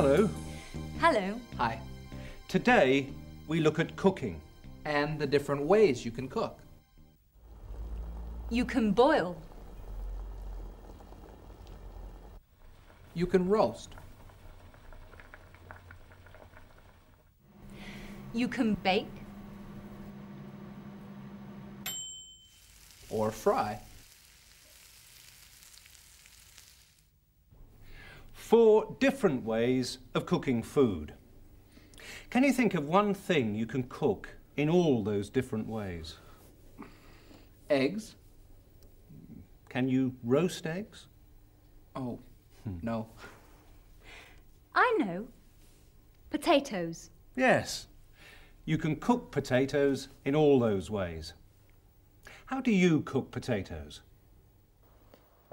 Hello. Hello. Hi. Today we look at cooking. And the different ways you can cook. You can boil. You can roast. You can bake. Or fry. 4 different ways of cooking food. Can you think of one thing you can cook in all those different ways? Eggs. Can you roast eggs? Oh, no. I know. Potatoes. Yes. You can cook potatoes in all those ways. How do you cook potatoes?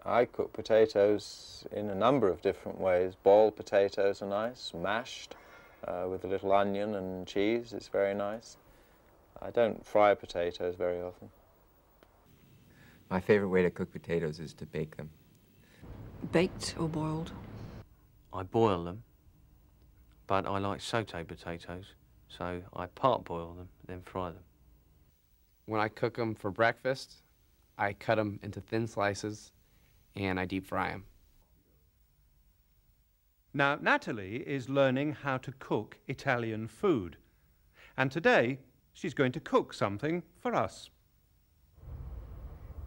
I cook potatoes in a number of different ways. Boiled potatoes are nice, mashed with a little onion and cheese, it's very nice. I don't fry potatoes very often. My favorite way to cook potatoes is to bake them. Baked or boiled? I boil them, but I like sauté potatoes, so I part boil them, then fry them. When I cook them for breakfast, I cut them into thin slices and I deep fry them. Now, Natalie is learning how to cook Italian food. And today, she's going to cook something for us.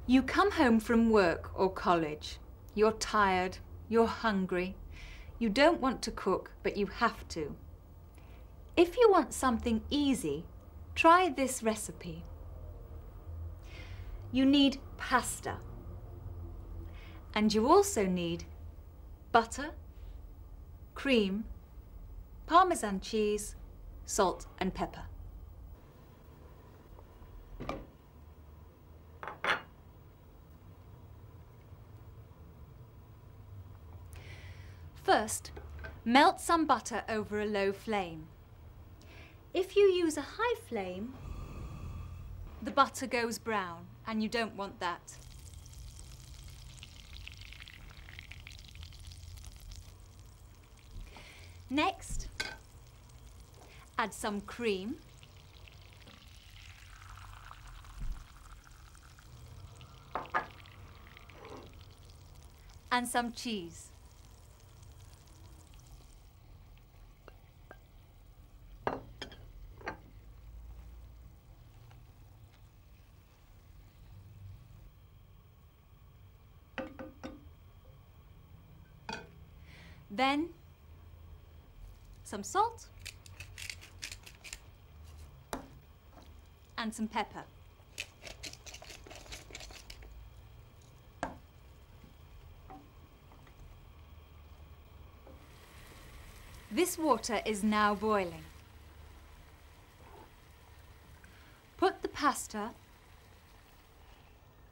You come home from work or college. You're tired, you're hungry. You don't want to cook, but you have to. If you want something easy, try this recipe. You need pasta. And you also need butter, cream, Parmesan cheese, salt and pepper. First, melt some butter over a low flame. If you use a high flame, the butter goes brown, and you don't want that. Next, add some cream, and some cheese. Then, some salt and some pepper. This water is now boiling. Put the pasta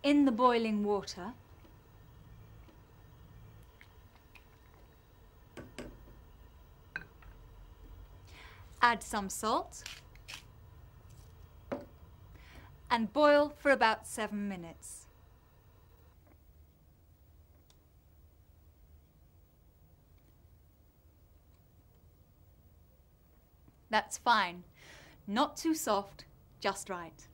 in the boiling water. Add some salt and boil for about 7 minutes. That's fine. Not too soft, just right.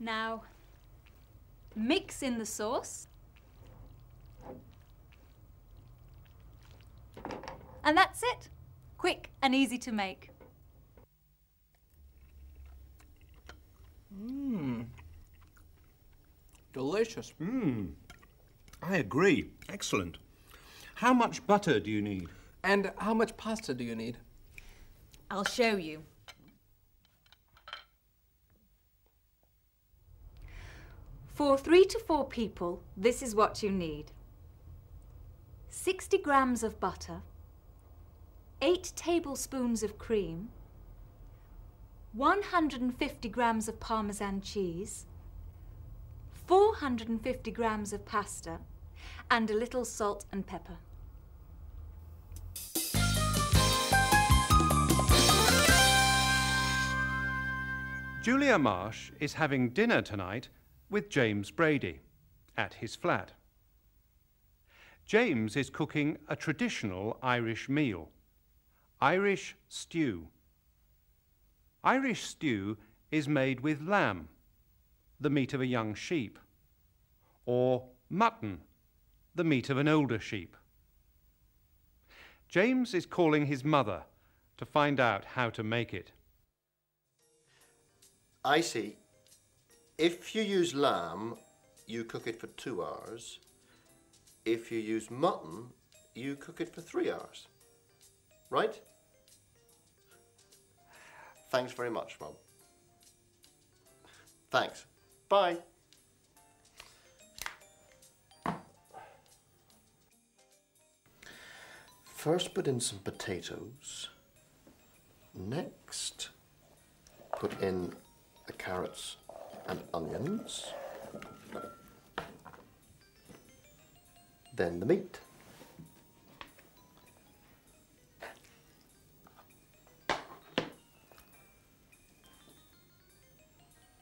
Now, mix in the sauce. And that's it. Quick and easy to make. Delicious. I agree. Excellent. How much butter do you need? And how much pasta do you need? I'll show you. For 3 to 4 people, this is what you need. 60 grams of butter, 8 tablespoons of cream, 150 grams of Parmesan cheese, 450 grams of pasta, and a little salt and pepper. Julia Marsh is having dinner tonight with James Brady at his flat. James is cooking a traditional Irish meal, Irish stew. Irish stew is made with lamb, the meat of a young sheep, or mutton, the meat of an older sheep. James is calling his mother to find out how to make it. I see. If you use lamb, you cook it for 2 hours. If you use mutton, you cook it for 3 hours. Right? Thanks very much, Mum. Thanks. Bye. First put in some potatoes. Next, put in the carrots and onions. Then the meat.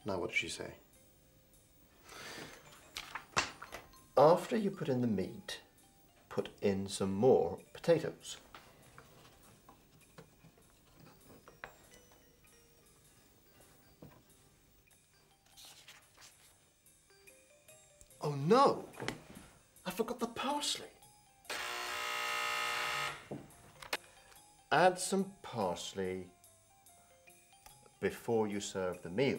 Now what did she say? After you put in the meat, put in some more potatoes. Oh no! I forgot the parsley. Add some parsley before you serve the meal.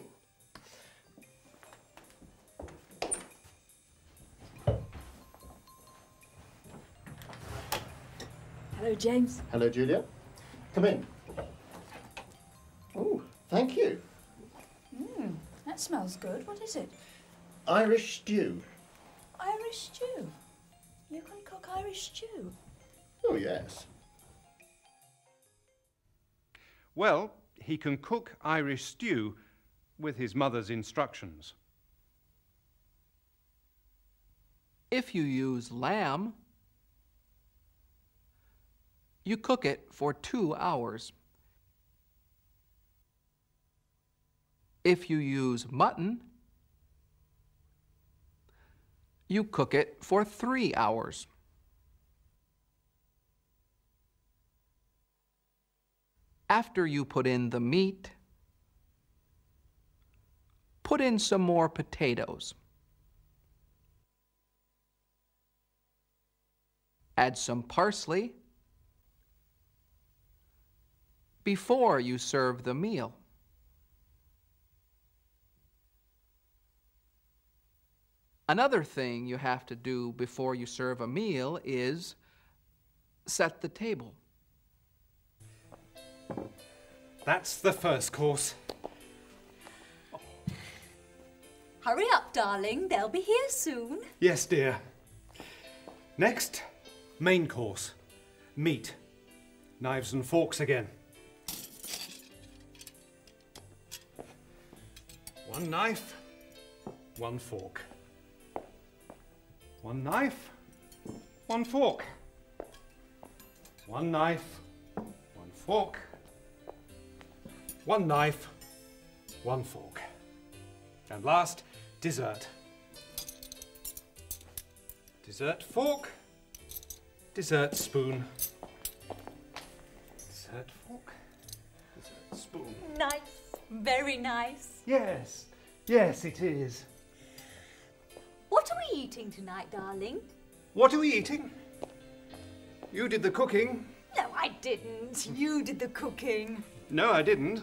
Hello, James. Hello, Julia. Come in. Oh, thank you. That smells good. What is it? Irish stew. Irish stew. You can cook Irish stew. Oh, yes. Well, he can cook Irish stew with his mother's instructions. If you use lamb, you cook it for 2 hours. If you use mutton, you cook it for 3 hours. After you put in the meat, put in some more potatoes. Add some parsley before you serve the meal. Another thing you have to do before you serve a meal is set the table. That's the first course. Hurry up, darling. They'll be here soon. Yes, dear. Next, main course. Meat. Knives and forks again. One knife, one fork. One knife, one fork. One knife, one fork. One knife, one fork. And last, dessert. Dessert fork, dessert spoon. Dessert fork, dessert spoon. Nice. Very nice. Yes, yes it is. What are we eating tonight, darling? What are we eating? You did the cooking. No, I didn't. You did the cooking. No, I didn't.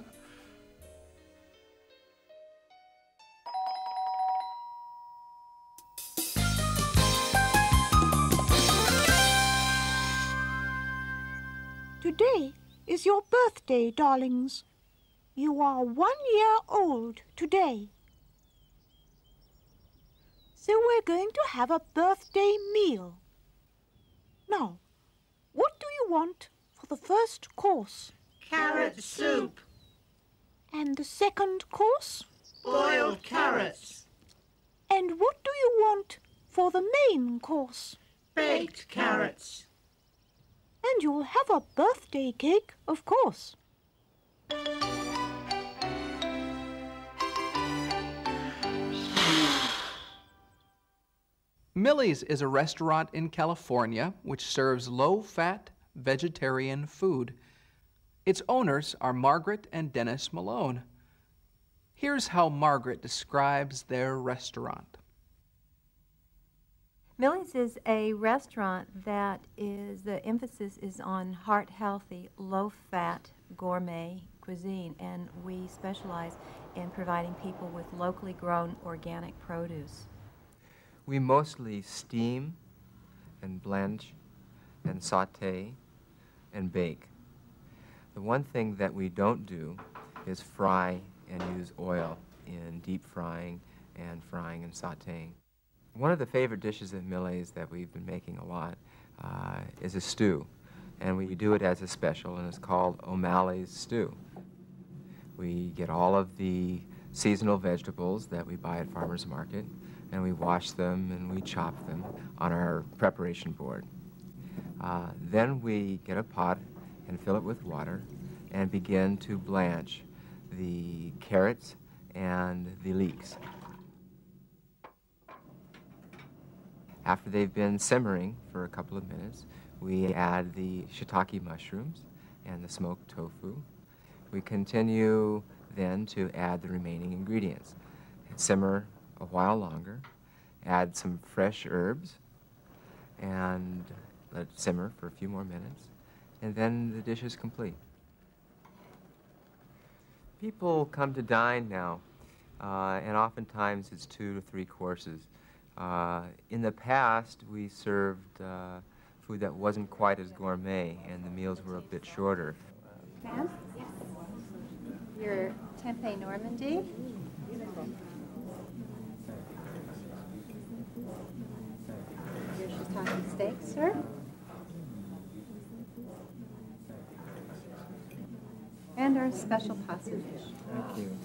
Today is your birthday, darlings. You are 1 year old today. So we're going to have a birthday meal. Now, what do you want for the first course? Carrot soup. And the second course? Boiled carrots. And what do you want for the main course? Baked carrots. And you'll have a birthday cake, of course. Millie's is a restaurant in California which serves low-fat vegetarian food. Its owners are Margaret and Dennis Malone. Here's how Margaret describes their restaurant. Millie's is a restaurant that the emphasis is on heart-healthy, low-fat, gourmet cuisine, and we specialize in providing people with locally grown organic produce. We mostly steam and blanch and saute and bake. The one thing that we don't do is fry and use oil in deep frying and sauteing. One of the favorite dishes at Millie's that we've been making a lot is a stew. And we do it as a special, and it's called O'Malley's Stew. We get all of the seasonal vegetables that we buy at farmers market, and we wash them and we chop them on our preparation board. Then we get a pot and fill it with water and begin to blanch the carrots and the leeks. After they've been simmering for a couple of minutes, we add the shiitake mushrooms and the smoked tofu. We continue then to add the remaining ingredients. Simmer a while longer, add some fresh herbs, and let it simmer for a few more minutes, and then the dish is complete. People come to dine now, and oftentimes it's 2 to 3 courses. In the past, we served food that wasn't quite as gourmet, and the meals were a bit shorter. Ma'am? Yes. Your tempeh Normandy. Your shiitake steak, sir. And our special pasta dish. Thank you.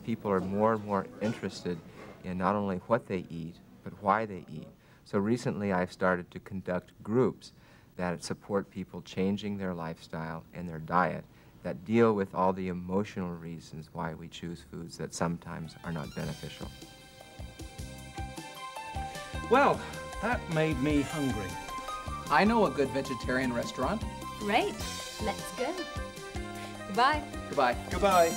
People are more and more interested in not only what they eat, but why they eat. So recently I've started to conduct groups that support people changing their lifestyle and their diet, that deal with all the emotional reasons why we choose foods that sometimes are not beneficial. Well, that made me hungry. I know a good vegetarian restaurant. Great. Let's go. Goodbye. Goodbye. Goodbye.